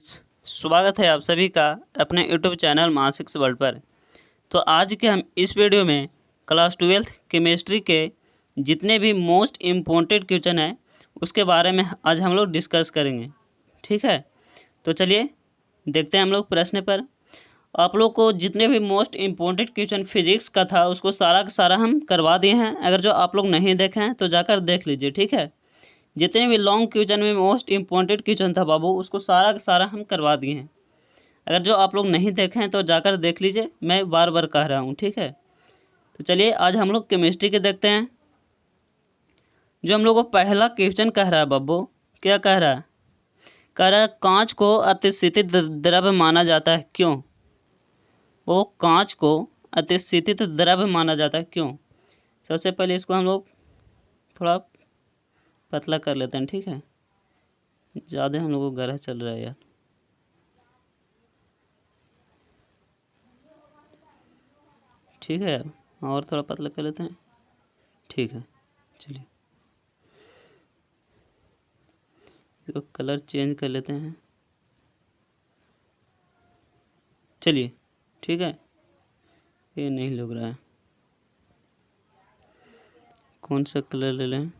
स्वागत है आप सभी का अपने यूट्यूब चैनल मासिक्स वर्ल्ड पर। तो आज के हम इस वीडियो में क्लास 12th केमिस्ट्री के जितने भी मोस्ट इम्पोर्टेंट क्वेश्चन हैं उसके बारे में आज हम लोग डिस्कस करेंगे। ठीक है, तो चलिए देखते हैं हम लोग प्रश्न पर। आप लोग को जितने भी मोस्ट इम्पोर्टेंट क्वेश्चन फिजिक्स का था उसको सारा का सारा हम करवा दिए हैं। अगर जो आप लोग नहीं देखे हैं तो जाकर देख लीजिए। ठीक है, जितने भी लॉन्ग क्वेश्चन में मोस्ट इम्पोर्टेंट क्वेश्चन था बाबू उसको सारा का सारा हम करवा दिए हैं। अगर जो आप लोग नहीं देखे हैं तो जाकर देख लीजिए, मैं बार बार कह रहा हूँ। ठीक है, तो चलिए आज हम लोग केमिस्ट्री के देखते हैं। जो हम लोग को पहला क्वेश्चन कह रहा है बाबू, क्या कह रहा है? कह रहा है कांच को अतिशीतित द्रव्य माना जाता है, क्यों? वो कांच को अतिशीतित द्रव्य माना जाता है, क्यों? सबसे पहले इसको हम लोग थोड़ा पतला कर लेते हैं। ठीक है, ज़्यादा हम लोग को गहरा चल रहा है यार। ठीक है, और थोड़ा पतला कर लेते हैं। ठीक है, चलिए इसको कलर चेंज कर लेते हैं। चलिए ठीक है, ये नहीं लग रहा है, कौन सा कलर ले लें?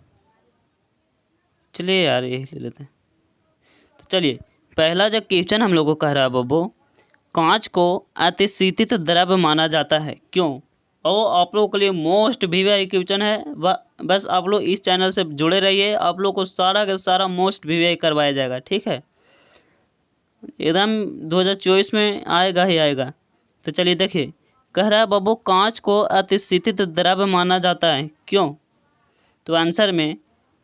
चलिए यार यही ले लेते हैं। तो चलिए पहला जो क्वेश्चन हम लोग को कह रहा है बब्बू, कांच को अतिशीतित द्रव्य माना जाता है, क्यों? और आप लोगों के लिए मोस्ट वीवीआई क्वेश्चन है। बस आप लोग इस चैनल से जुड़े रहिए, आप लोग को सारा का सारा मोस्ट वीवीआई करवाया जाएगा। ठीक है, एकदम 2024 में आएगा ही आएगा। तो चलिए देखिए, कह रहा है बाबू कांच को अतिशीतित द्रव्य माना जाता है, क्यों? तो आंसर में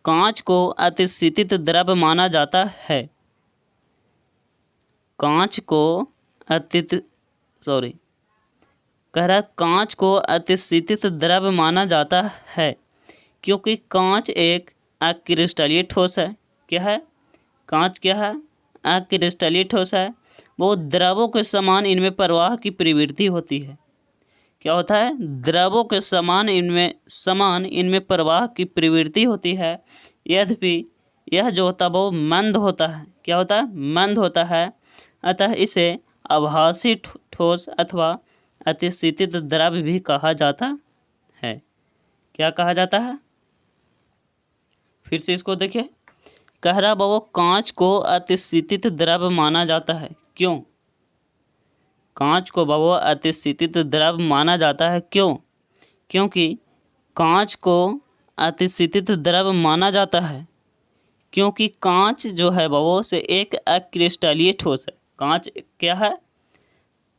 कांच को अतिशीतित द्रव्य माना जाता है। कांच को कह रहा है कांच को अतिशीतित द्रव्य माना जाता है क्योंकि कांच एक अक्रिस्टलीय ठोस है। क्या है? कांच क्या है? अक्रिस्टलीय ठोस है। वो द्रवों के समान इनमें प्रवाह की प्रवृत्ति होती है। क्या होता है? द्रवों के समान इनमें प्रवाह की प्रवृत्ति होती है। यद्यपि यह जो होता है वो मंद होता है। क्या होता है? मंद होता है। अतः इसे आभासी ठोस अथवा अतिशीतित द्रव्य भी कहा जाता है। क्या कहा जाता है? फिर से इसको देखिए, कह रहा बाबू कांच को अतिशीतित द्रव्य माना जाता है, क्यों? कांच को बाबू अतिशीतित द्रव्य माना जाता है, क्यों? क्योंकि कांच को अतिशीतित द्रव्य माना जाता है क्योंकि कांच जो है बाबू से एक अक्रिस्टलीय ठोस है। कांच क्या है?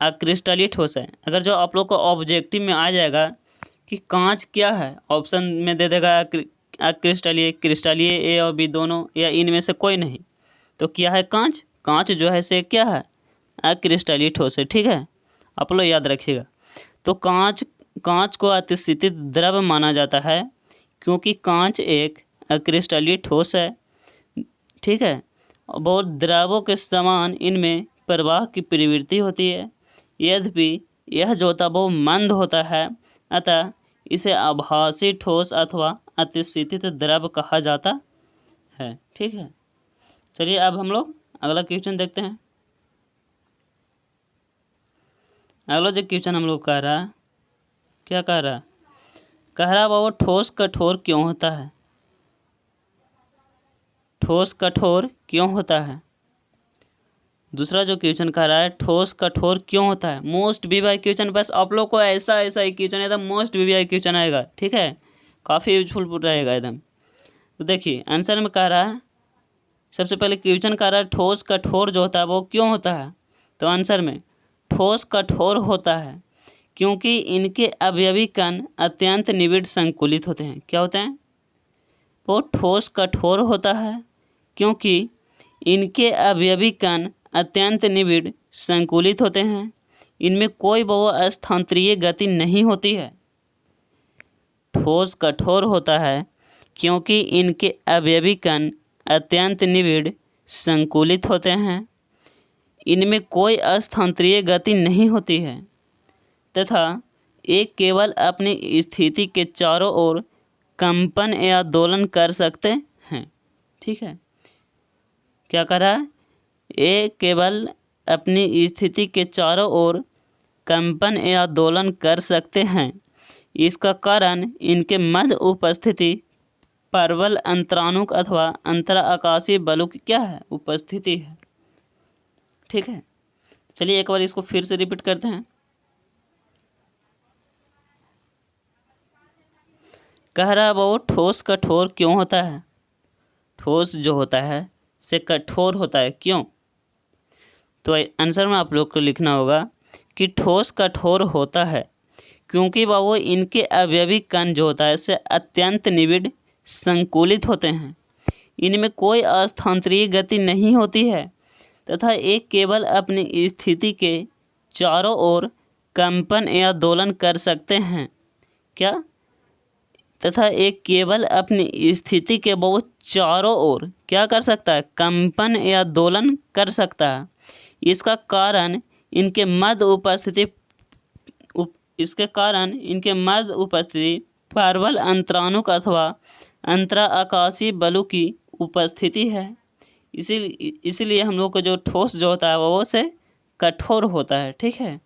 अक्रिस्टलीय ठोस है। अगर जो आप लोग को ऑब्जेक्टिव में आ जाएगा कि कांच क्या है, ऑप्शन में दे देगा अक्रिस्टलीय, क्रिस्टलीय, ए और बी दोनों या इनमें से कोई नहीं, तो क्या है कांच? कांच जो है से क्या है? अक्रिस्टलीय ठोस है। ठीक है, आप लोग याद रखिएगा। तो कांच को अतिशीतित द्रव्य माना जाता है क्योंकि कांच एक अक्रिस्टलीय ठोस है। ठीक है, बहुत द्रवों के समान इनमें प्रवाह की प्रवृत्ति होती है। यद्यपि यह जो होता है वो मंद होता है, अतः इसे आभासी ठोस अथवा अतिशीतित द्रव्य कहा जाता है। ठीक है, चलिए अब हम लोग अगला क्वेश्चन देखते हैं। अगला जो क्वेश्चन हम लोग कह रहा है, क्या कह रहा है? कह रहा बाबू ठोस कठोर क्यों होता है? ठोस कठोर क्यों होता है? दूसरा जो क्वेश्चन कह रहा है ठोस कठोर क्यों होता है? Most VVI question. बस आप लोग को ऐसा ही क्वेश्चन एकदम मोस्ट वीवीआई क्वेश्चन आएगा। ठीक है, काफ़ी यूजफुल रहेगा एकदम। तो देखिए आंसर में कह रहा है, सबसे पहले क्वेश्चन कह रहा है ठोस कठोर जो होता है वो क्यों होता है? तो आंसर में ठोस कठोर होता है क्योंकि इनके अवयवी कण अत्यंत निविड़ संकुलित होते हैं। क्या होते हैं? वो ठोस कठोर होता है क्योंकि इनके अवयवी कण अत्यंत निविड़ संकुलित होते हैं। इनमें कोई बहुस्थानांतरीय गति नहीं होती है। ठोस कठोर होता है क्योंकि इनके अवयवी कण अत्यंत निविड़ संकुलित होते हैं। इनमें कोई अस्थानांतरीय गति नहीं होती है तथा एक केवल अपनी स्थिति के चारों ओर कंपन या दोलन कर सकते हैं। ठीक है, क्या कर रहा है? ये केवल अपनी स्थिति के चारों ओर कंपन या दोलन कर सकते हैं। इसका कारण इनके मध्य उपस्थिति प्रबल अंतरानुक अथवा अंतराकाशीय बलों की क्या है? उपस्थिति है। ठीक है, चलिए एक बार इसको फिर से रिपीट करते हैं। कह रहा वो ठोस कठोर क्यों होता है? ठोस जो होता है से कठोर होता है, क्यों? तो आंसर में आप लोग को लिखना होगा कि ठोस कठोर होता है क्योंकि वो इनके अवयवी कण जो होता है इससे अत्यंत निविड़ संकुलित होते हैं। इनमें कोई अस्थानांतरीय गति नहीं होती है तथा एक केवल अपनी स्थिति के चारों ओर कंपन या दोलन कर सकते हैं। क्या? तथा एक केवल अपनी स्थिति के बहुत चारों ओर क्या कर सकता है? कंपन या दोलन कर सकता है। इसका कारण इनके मध्य उपस्थिति प्रबल अंतरानुक अथवा अंतराकाशीय बलों की उपस्थिति है। इसीलिए हम लोग को जो ठोस जो होता है वो से कठोर होता है। ठीक है,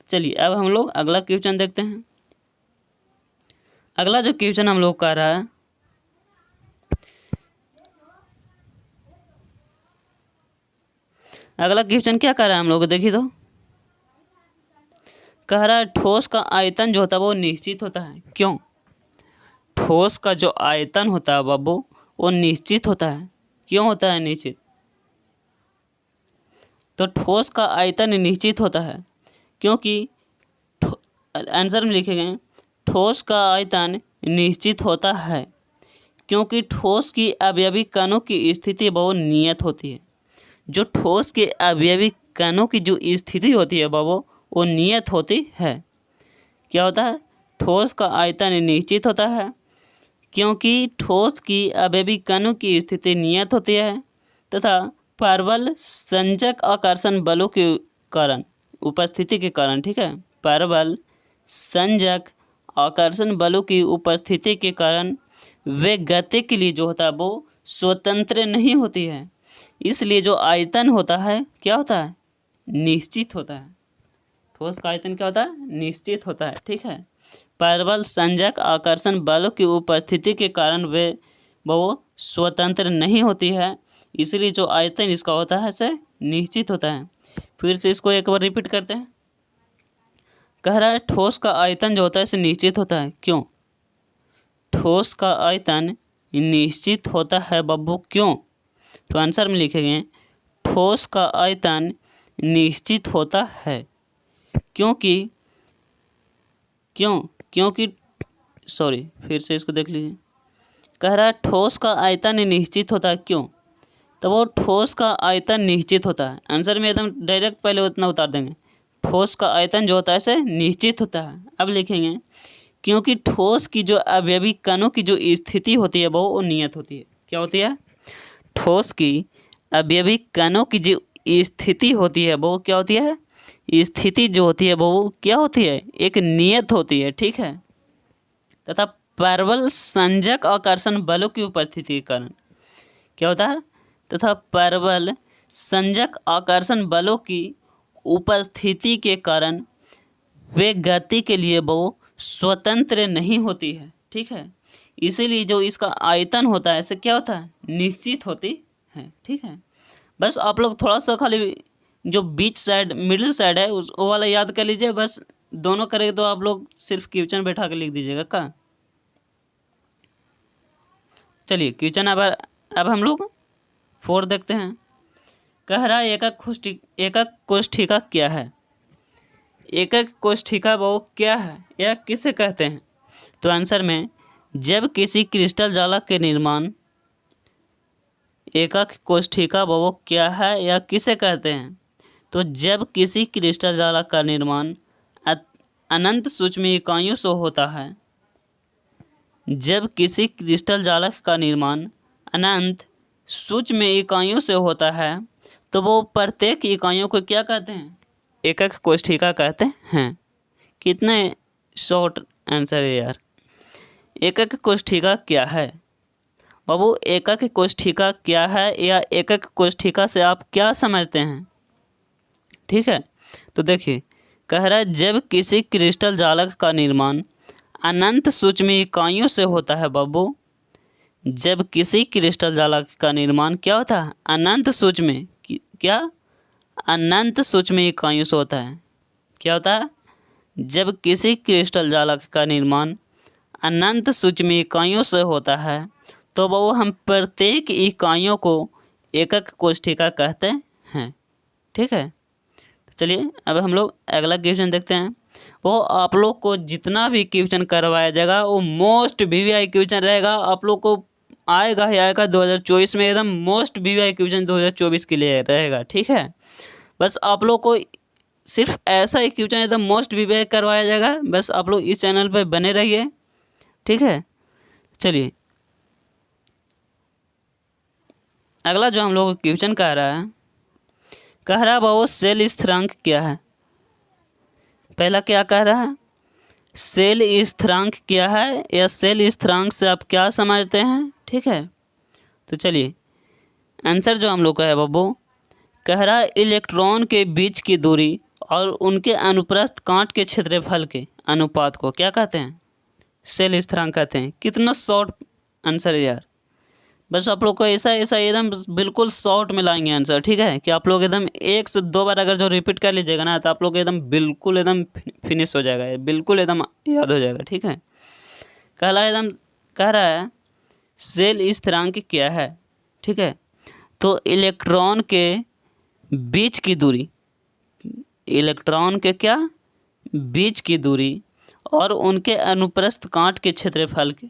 चलिए अब हम लोग अगला क्वेश्चन देखते हैं। अगला जो क्वेश्चन हम लोग कर रहा है, अगला क्वेश्चन क्या कर रहा है हम लोग देखिए तो कह रहा है ठोस का आयतन जो होता है वो निश्चित होता है। क्यों? ठोस का जो आयतन होता है बाबू वो निश्चित होता है। क्यों होता है निश्चित? तो ठोस का आयतन निश्चित होता है क्योंकि आंसर में लिखेंगे ठोस का आयतन निश्चित होता है क्योंकि ठोस की अवयवी कणों की स्थिति बहुत नियत होती है। जो ठोस के अवयवी कणों की जो स्थिति होती है बाबू वो नियत होती है। क्या होता है? ठोस का आयतन निश्चित होता है क्योंकि ठोस की अवयवी कणों की स्थिति नियत होती है तथा प्रबल संजक आकर्षण बलों के कारण उपस्थिति के कारण, ठीक है, प्रबल संजक आकर्षण बलों की उपस्थिति के कारण वे गति के लिए जो होता है वो स्वतंत्र नहीं होती है। इसलिए जो आयतन होता है क्या होता है? निश्चित होता है। ठोस का आयतन क्या होता है? निश्चित होता है। ठीक है, प्रबल संजक आकर्षण बलों की उपस्थिति के कारण वो स्वतंत्र नहीं होती है। इसलिए जो आयतन इसका होता है से निश्चित होता है। फिर से इसको एक बार रिपीट करते हैं। कह रहा है ठोस का आयतन जो होता है से निश्चित होता है। क्यों? ठोस का आयतन निश्चित होता है बब्बू, क्यों? तो आंसर में लिखेंगे ठोस का आयतन निश्चित होता है क्योंकि सॉरी फिर से इसको देख लीजिए। कह रहा है ठोस का आयतन निश्चित होता है। क्यों? तो वो ठोस का आयतन निश्चित होता है। आंसर में एकदम डायरेक्ट पहले उतना उतार देंगे। ठोस का आयतन जो होता है से निश्चित होता है। अब लिखेंगे क्योंकि ठोस की जो अवयवी कणों की जो स्थिति होती है वो नियत होती है। क्या होती है? ठोस की अवयवी कणों की जो स्थिति होती है वो क्या होती है? स्थिति जो होती है वो क्या होती है? एक नियत होती है। ठीक है, तथा प्रबल संजक आकर्षण बलों की उपस्थिति के कारण क्या होता है? तथा प्रबल संजक आकर्षण बलों की उपस्थिति के कारण वे गति के लिए वो स्वतंत्र नहीं होती है। ठीक है, इसीलिए जो इसका आयतन होता है ऐसे क्या होता है? निश्चित होती है। ठीक है, बस आप लोग थोड़ा सा खाली जो बीच साइड मिडिल साइड है उस वो वाला याद कर लीजिए। बस दोनों करेंगे तो आप लोग सिर्फ क्वेश्चन बैठा के लिख दीजिएगा का। चलिए क्वेश्चन अब हम लोग 4 देखते हैं। कह रहा है एकक कोष्ठिका क्या है? एकक कोष्ठिका वो क्या है या किसे कहते हैं? तो आंसर में जब किसी क्रिस्टल जालक के निर्माण एकक कोष्ठिका वो क्या है या किसे कहते हैं? तो जब किसी क्रिस्टल जालक का निर्माण अनंत सूक्ष्म इकाइयों से होता है, जब किसी क्रिस्टल जालक का निर्माण अनंत सूक्ष्म इकाइयों से होता है तो वो प्रत्येक इकाइयों को क्या कहते हैं? एकक कोष्ठिका कहते हैं। कितने शॉर्ट आंसर है यार। एकक कोष्ठिका क्या है? बाबू एकक कोष्ठिका क्या है या एकक कोष्ठिका से आप क्या समझते हैं? ठीक है, तो देखिए कह रहा है जब किसी क्रिस्टल जालक का निर्माण अनंत सूक्ष्म इकाइयों से होता है बाबू, जब किसी क्रिस्टल जालक का निर्माण क्या होता है? अनंत सूक्ष्म क्या अनंत सूक्ष्म इकाइयों से होता है। क्या होता है? जब किसी क्रिस्टल जालक का निर्माण अनंत सूक्ष्म इकाइयों से होता है तो वो हम प्रत्येक इकाइयों को एकक कोष्ठिका कहते हैं। ठीक है, तो चलिए अब हम लोग अगला क्वेश्चन देखते हैं। वो आप लोग को जितना भी क्वेश्चन करवाया जाएगा वो मोस्ट वीवीआई क्वेश्चन रहेगा, आप लोग को आएगा ही आएगा 2024 में, एकदम मोस्ट वीवीआई क्वेश्चन 2024 के लिए रहेगा। ठीक है, बस आप लोग को सिर्फ ऐसा ही क्वेश्चन एकदम मोस्ट वीवीआई करवाया जाएगा, बस आप लोग इस चैनल पर बने रहिए। ठीक है, चलिए अगला जो हम लोग को क्वेश्चन कह रहा है वो सेल स्थिरांक क्या है। पहला क्या कह रहा है? सेल स्थिरांक क्या है या सेल स्थिरांक से आप क्या समझते हैं। ठीक है, तो चलिए आंसर जो हम लोग का है बाबू, कह रहा है इलेक्ट्रॉन के बीच की दूरी और उनके अनुप्रस्थ कांट के क्षेत्रफल के अनुपात को क्या कहते हैं? सेल स्थिरांक कहते हैं। कितना शॉर्ट आंसर है यार, बस आप लोग को ऐसा ऐसा एकदम बिल्कुल शॉर्ट में लाएंगे आंसर। ठीक है, कि आप लोग एकदम 1 से 2 बार अगर जो रिपीट कर लीजिएगा ना तो आप लोग एकदम बिल्कुल एकदम फिनिश हो जाएगा, बिल्कुल एकदम याद हो जाएगा। ठीक है, कह रहा है सेल स्थिरांक क्या है। ठीक है, तो इलेक्ट्रॉन के बीच की दूरी, इलेक्ट्रॉन के क्या बीच की दूरी और उनके अनुप्रस्थ कांट के क्षेत्रफल के,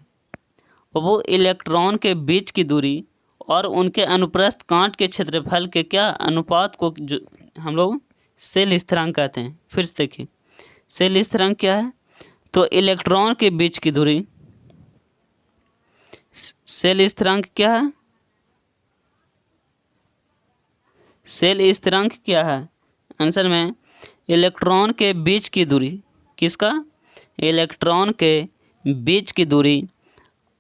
वो इलेक्ट्रॉन के बीच की दूरी और उनके अनुप्रस्थ कांट के क्षेत्रफल के क्या अनुपात को जो हम लोग सेल स्थिरांक कहते हैं। फिर से देखिए सेल स्थिरांक क्या है, तो इलेक्ट्रॉन के बीच की दूरी, सेल स्थिरांक क्या है, सेल स्थिरांक क्या है आंसर में इलेक्ट्रॉन के बीच की दूरी, किसका? इलेक्ट्रॉन के बीच की दूरी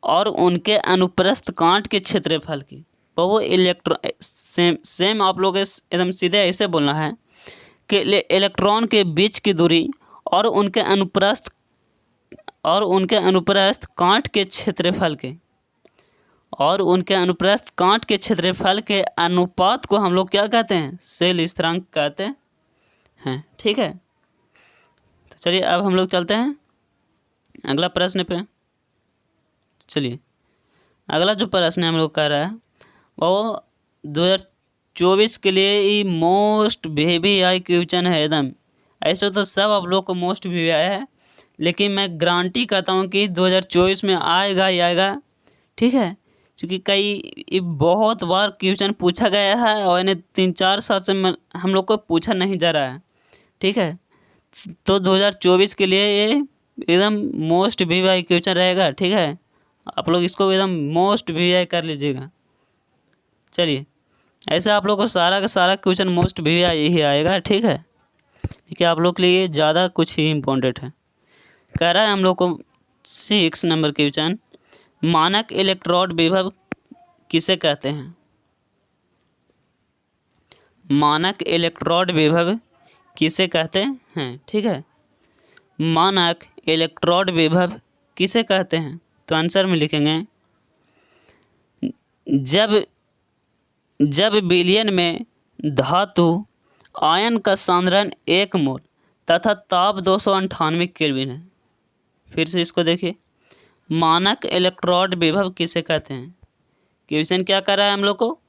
और उनके अनुप्रस्थ कांट के क्षेत्रफल की। तो वो सेम आप लोग एकदम सीधे ऐसे बोलना है कि इलेक्ट्रॉन के बीच की दूरी और उनके अनुप्रस्थ कांट के क्षेत्रफल के और उनके अनुप्रस्थ कांट के क्षेत्रफल के अनुपात को हम लोग क्या कहते हैं? सेल स्थिरांक कहते हैं। ठीक है, तो चलिए अब हम लोग चलते हैं अगला प्रश्न पे। चलिए अगला जो प्रश्न हम लोग कर रहा है वो 2024 के लिए ही मोस्ट वीवीआई क्वेश्चन है एकदम। ऐसे तो सब आप लोग को मोस्ट वीवीआई है, लेकिन मैं गारंटी करता हूँ कि 2024 में आएगा ही आएगा। ठीक है, क्योंकि कई बहुत बार क्वेश्चन पूछा गया है और इन्हें 3-4 साल से हम लोग को पूछा नहीं जा रहा है। ठीक है, तो 2024 के लिए ये एकदम मोस्ट वीवीआई क्वेश्चन रहेगा। ठीक है, आप लोग इसको एकदम मोस्ट वीवीआई कर लीजिएगा। चलिए ऐसे आप लोग को सारा का सारा क्वेश्चन मोस्ट वीवीआई ही आएगा। ठीक है, देखिए आप लोग के लिए ज़्यादा कुछ ही इम्पोर्टेंट है। कह रहा है हम लोग को 6 नंबर क्वेश्चन, मानक इलेक्ट्रोड विभव किसे कहते हैं? मानक इलेक्ट्रोड विभव किसे कहते हैं? ठीक है, मानक इलेक्ट्रोड विभव किसे कहते हैं? तो आंसर में लिखेंगे जब विलयन में धातु आयन का सांद्रण 1 मोल तथा ताप 298 केल्विन है। फिर से इसको देखिए, मानक इलेक्ट्रोड विभव किसे कहते हैं? क्वेश्चन क्या कर रहा है हम लोग को,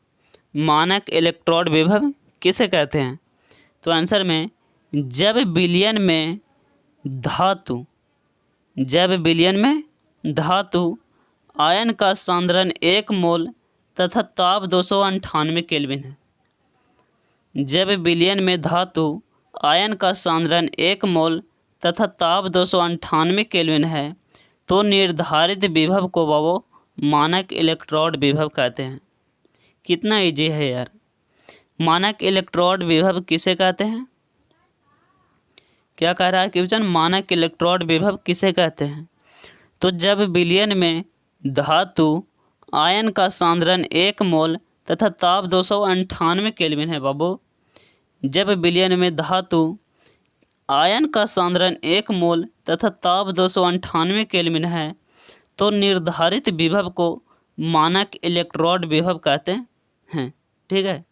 मानक इलेक्ट्रोड विभव किसे कहते हैं? तो आंसर में जब विलयन में धातु आयन का सांद्रण 1 मोल तथा ताप 298 केल्विन है। जब विलयन में धातु आयन का सांद्रण 1 मोल तथा ताप 298 केल्विन है तो निर्धारित विभव को वो मानक इलेक्ट्रोड विभव कहते हैं। कितना इजी है यार। मानक इलेक्ट्रोड विभव किसे कहते हैं? क्या कह रहा है क्वेश्चन, मानक इलेक्ट्रोड विभव किसे कहते हैं? तो जब विलयन में धातु आयन का सांद्रण 1 मोल तथा ताप 298 केल्विन है बाबू। जब विलयन में धातु आयन का सांद्रण 1 मोल तथा ताप 298 केल्विन है तो निर्धारित विभव को मानक इलेक्ट्रोड विभव कहते हैं। ठीक है,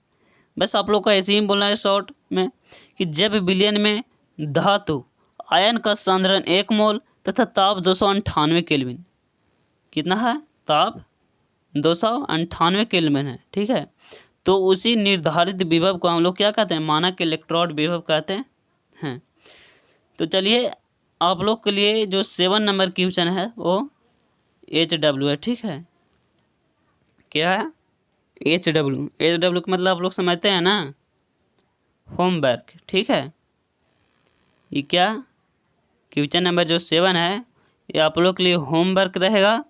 बस आप लोग को ऐसे ही बोलना है शॉर्ट में कि जब विलयन में धातु आयन का सांद्रण 1 मोल तथा ताप 298 केल्विन, कितना है, ताप 298 केल्विन है। ठीक है, तो उसी निर्धारित विभव को हम लोग क्या कहते हैं, मानक इलेक्ट्रोड विभव कहते हैं। तो चलिए आप लोग के लिए जो 7 नंबर क्वेश्चन है वो HW है। ठीक है, क्या है, HW। HW का मतलब आप लोग समझते हैं ना, होमवर्क। ठीक है, ये क्या क्वेश्चन नंबर जो 7 है ये आप लोग के लिए होमवर्क रहेगा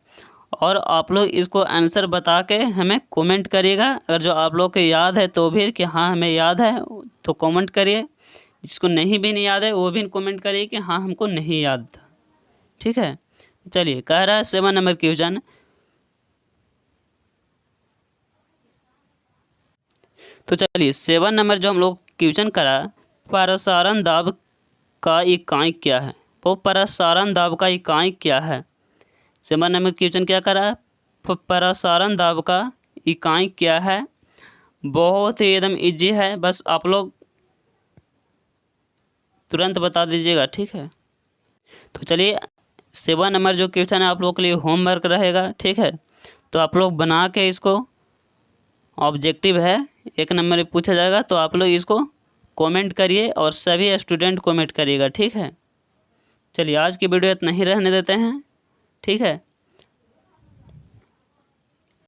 और आप लोग इसको आंसर बता के हमें कमेंट करिएगा। अगर जो आप लोग को याद है तो भी कि हाँ हमें याद है तो कमेंट करिए, जिसको नहीं याद है वो भी कमेंट करिए कि हाँ हमको नहीं याद था। ठीक है, चलिए कह रहा है 7 नंबर क्वेश्चन, तो चलिए 7 नंबर जो हम लोग क्वेश्चन करा, प्रसारण दाब का इकाई क्या है, वो प्रसारण दाब का इकाई क्या है। 7 नंबर क्वेश्चन क्या करा, प्रसारण दाब का इकाई क्या है। बहुत ही एकदम इजी है, बस आप लोग तुरंत बता दीजिएगा। ठीक है, तो चलिए 7 नंबर जो क्वेश्चन है आप लोग के लिए होमवर्क रहेगा। ठीक है, तो आप लोग बना के इसको, ऑब्जेक्टिव है 1 नंबर में पूछा जाएगा, तो आप लोग इसको कमेंट करिए और सभी स्टूडेंट कमेंट करिएगा। ठीक है, चलिए आज की वीडियो इतना ही रहने देते हैं। ठीक है,